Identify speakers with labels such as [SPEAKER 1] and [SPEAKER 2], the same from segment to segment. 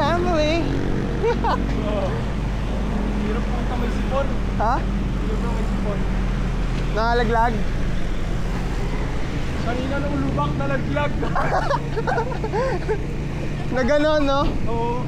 [SPEAKER 1] family.
[SPEAKER 2] Hirap punta may sipon.
[SPEAKER 1] Ha?
[SPEAKER 2] Hirap na may sipon.
[SPEAKER 1] Nakalaglag?
[SPEAKER 2] Kanina nung lubak nalaglag.
[SPEAKER 1] Na ganon, no?
[SPEAKER 2] Oo.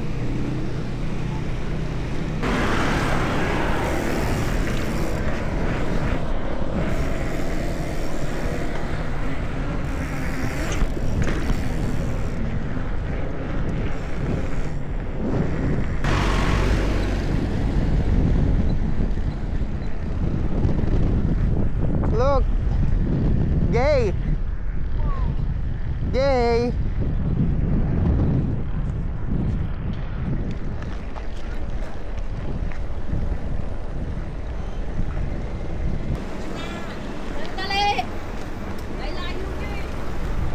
[SPEAKER 1] Look. Gay. Gay.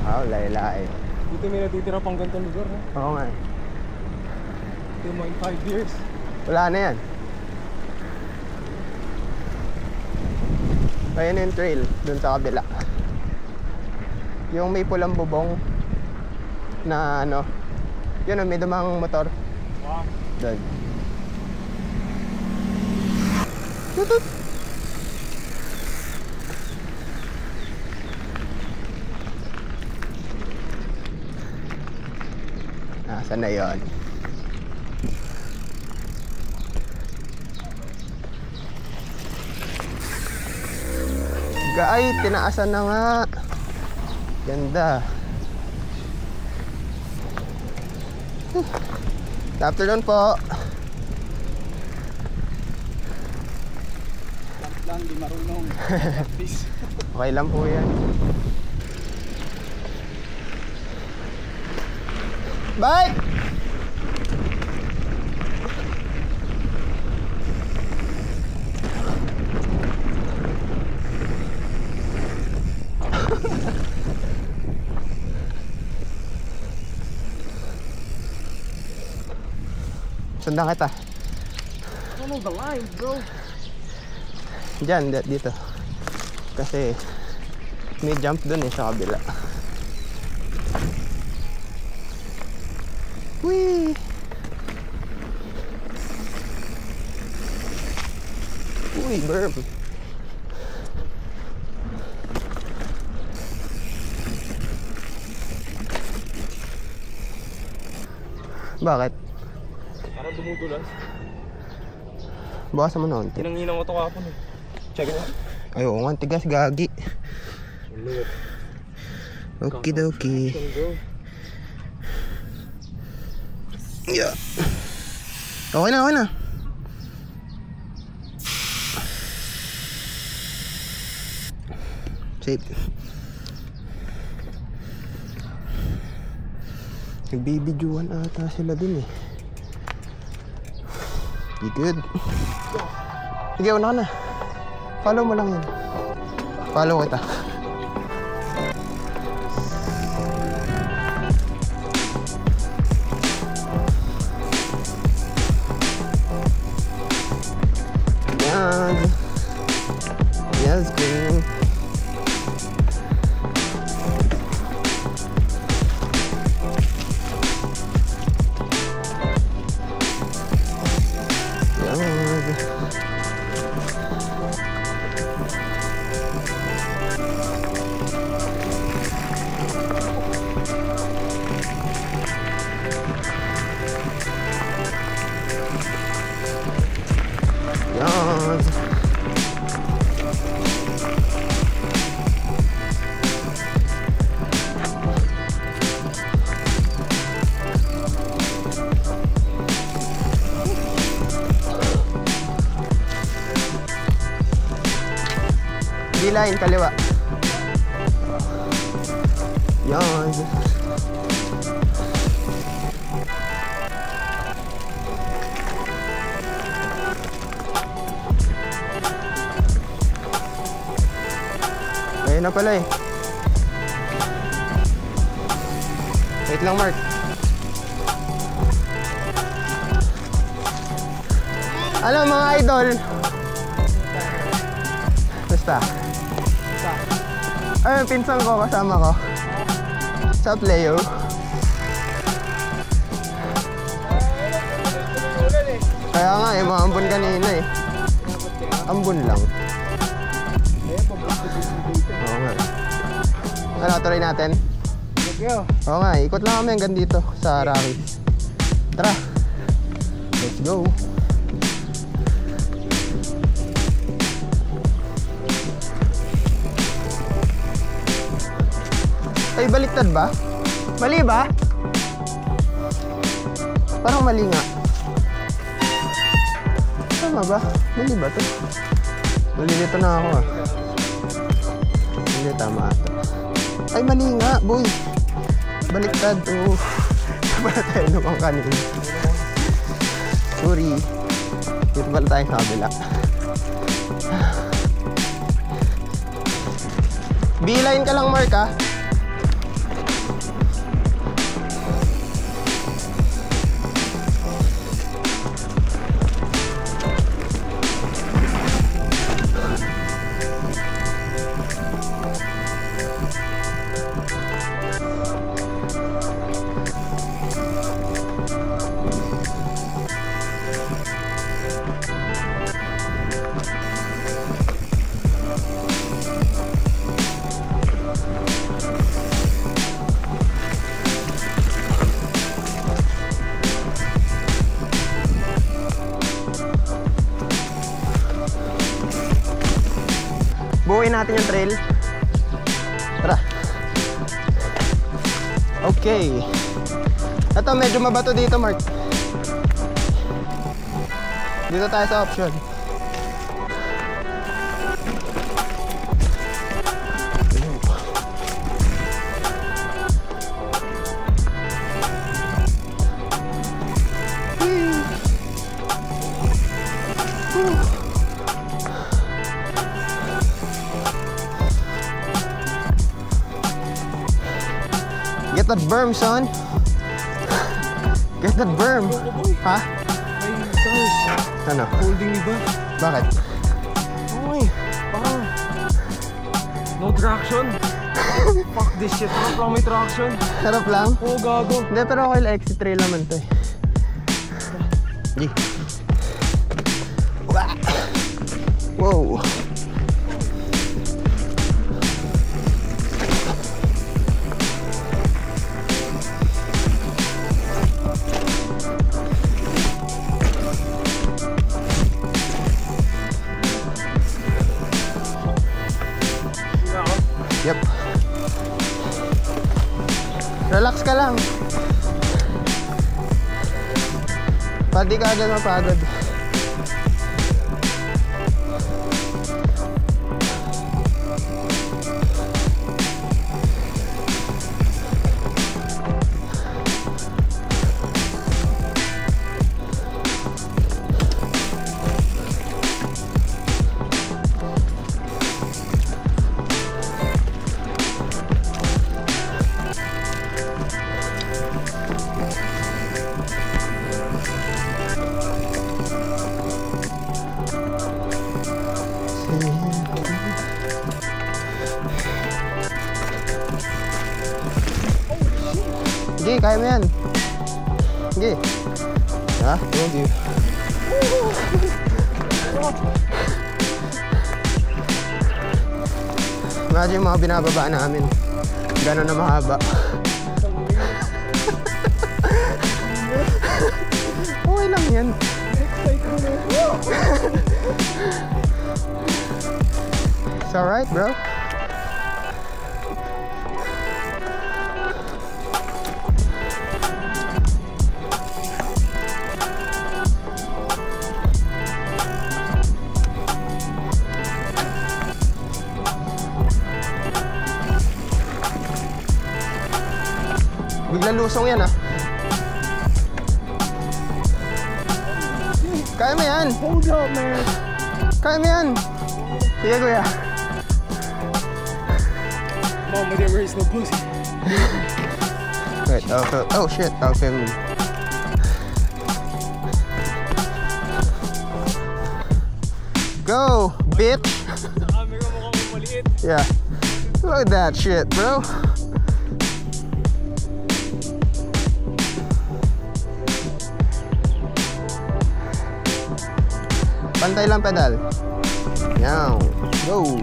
[SPEAKER 1] Oh, laylay.
[SPEAKER 2] Dito may natitira pang ganitong lugar, ha?
[SPEAKER 1] Oo nga.
[SPEAKER 2] Ito yung mga 5 years.
[SPEAKER 1] Wala na yan. Ayan yung trail dun sa kabila. Yung may pulang bubong na ano, yun may dumang motor.
[SPEAKER 2] Wow.
[SPEAKER 1] Dun. Tutut. Nasaan na yun? Ay, tinaasan na nga. Ganda. Good afternoon po.
[SPEAKER 2] Lang, di marunong. Practice.
[SPEAKER 1] Okay lang po yan. Bye! Sundan kita.
[SPEAKER 2] Follow the line, bro.
[SPEAKER 1] Diyan, dito. Kasi may jump dun eh sa kabila. Whee! Uy, berm. Bakit?
[SPEAKER 2] Parang dumudulas.
[SPEAKER 1] Bawasan mo na unti.
[SPEAKER 2] Tinangina mo ito kapon eh. Check it out.
[SPEAKER 1] Ay, oo nga, tigas, gagi. Okidoki. Yeah. Okay na, okay na. Safe. Nagbibidyoan ata sila dun eh. You good? Sige, una ka na. Follow mo lang yun. Follow kita. Yan. Yes, green. Line kaliwa. Yan. Ayun na pala eh. Wait lang, Mark. Ano mga idol? Basta. Ay, pinsan ko, kasama ko. Sa Leo. Kaya nga eh, maambon kanina eh. Ambon lang. Oo nga. Ano, tuloy natin? Oo nga, ikot lang kami hanggang dito sa Rockies. Tara, let's go. Ay, baliktad ba? Mali ba? Parang mali nga. Tama ba? Mali ba ito? Malilito na ako ah. Hindi, tama ito. Ay, mali nga, boy. Baliktad. Oh. Pala tayo lumang kanina. Sorry. Dito pala tayo sa kabila. B-line ka lang, Mark, ah. Buuin natin yung trail. Tara. Okay. Ito medyo mabato dito, Mark. Dito tayo sa option. Get that berm, son. Get that berm. Ha?
[SPEAKER 2] Ay, guys.
[SPEAKER 1] Ano?
[SPEAKER 2] Holding me ba?
[SPEAKER 1] Bakit?
[SPEAKER 2] Uy, parang no traction. Fuck this shit. Harap lang may traction.
[SPEAKER 1] Harap lang?
[SPEAKER 2] Oo, gago.
[SPEAKER 1] Hindi, pero okay lang. Exit trail naman to eh. G. Wow. Yep. Relax ka lang. Pati ka agad mapagod. Sige, kaya mo yan. Sige. Ha? Told you. Imagine yung mga binababa namin. Gano'n na mahaba. Okay lang yan. It's alright, bro. Bigla lusong yan ah. Kaya mo yan.
[SPEAKER 2] Hold up, man.
[SPEAKER 1] Kaya mo yan. Sige kuya.
[SPEAKER 2] Mama didn't raise no pussy.
[SPEAKER 1] Wait, oh shit, I'll film you. Go, bitch.
[SPEAKER 2] Camera mo kami maliit.
[SPEAKER 1] Yeah. Look at that shit, bro. Pantay lang pedal. Yan. Go.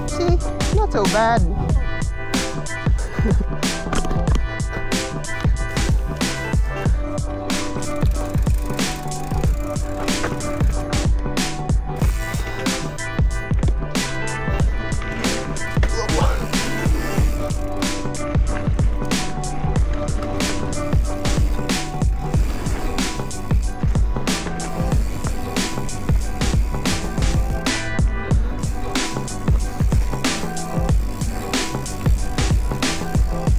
[SPEAKER 1] See? Not so bad.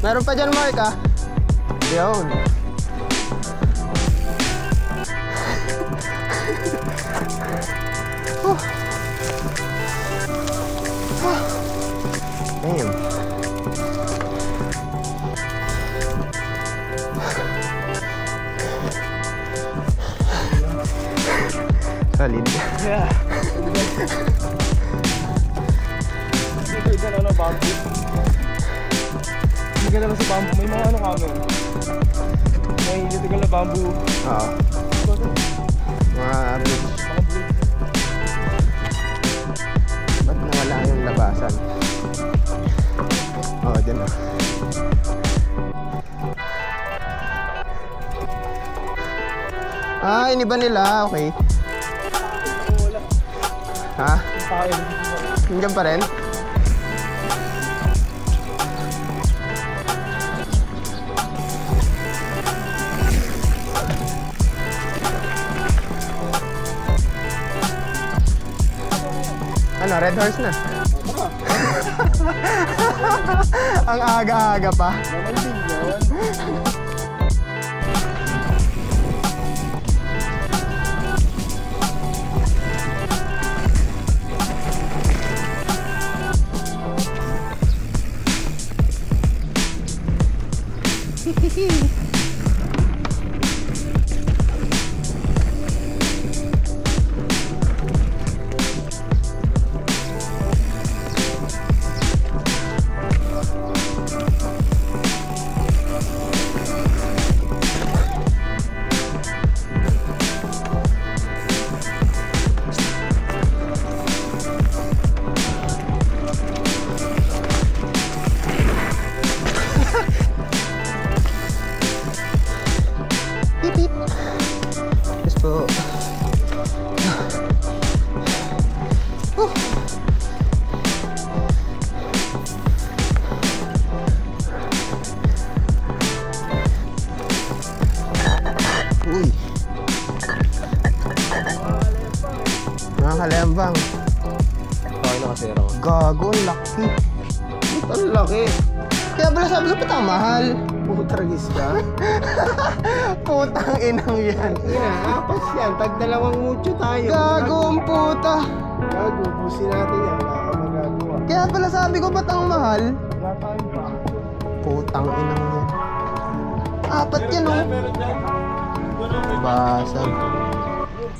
[SPEAKER 1] Meron pa dyan, Mark, ah. Yun. Damn. Solid.
[SPEAKER 2] Yeah. Dito ka na bamboo. Hindi ka na sa bamboo. May mga ano kami. May illegal na bamboo.
[SPEAKER 1] Oo. Mga bridge.
[SPEAKER 2] Mga bridge.
[SPEAKER 1] Ba't nawala yung labasan? Oo, dyan na. Ah, iniba nila. Okay.
[SPEAKER 2] Wala.
[SPEAKER 1] Ha?
[SPEAKER 2] Tayo.
[SPEAKER 1] Nandiyan pa rin? Ano, red horse na? Ang aga-aga pa.
[SPEAKER 2] Naman din yun. Beep beep. Yes po. Uy. Nakakalembang. Okay na kasi raw.
[SPEAKER 1] Gago, ang laki. Ito ang laki. Kaya pala sabi ko, ba't ang mahal?
[SPEAKER 2] Putragis ka?
[SPEAKER 1] Putang inang yan.
[SPEAKER 2] Apas yan. Tag dalawang mucho tayo.
[SPEAKER 1] Gago ang puta.
[SPEAKER 2] Gago. Busin natin yan. Wala ka magagawa.
[SPEAKER 1] Kaya pala sabi ko, ba't ang mahal?
[SPEAKER 2] Wala tayo pa.
[SPEAKER 1] Putang inang yan. Apat yan, oh. Basag.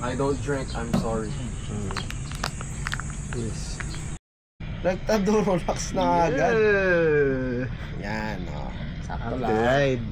[SPEAKER 2] I don't drink. I'm sorry.
[SPEAKER 1] Yes.
[SPEAKER 2] Nagtaduro, relax na agad.
[SPEAKER 1] Yan, oh.
[SPEAKER 2] Sakto
[SPEAKER 1] Up
[SPEAKER 2] lang.
[SPEAKER 1] to ride.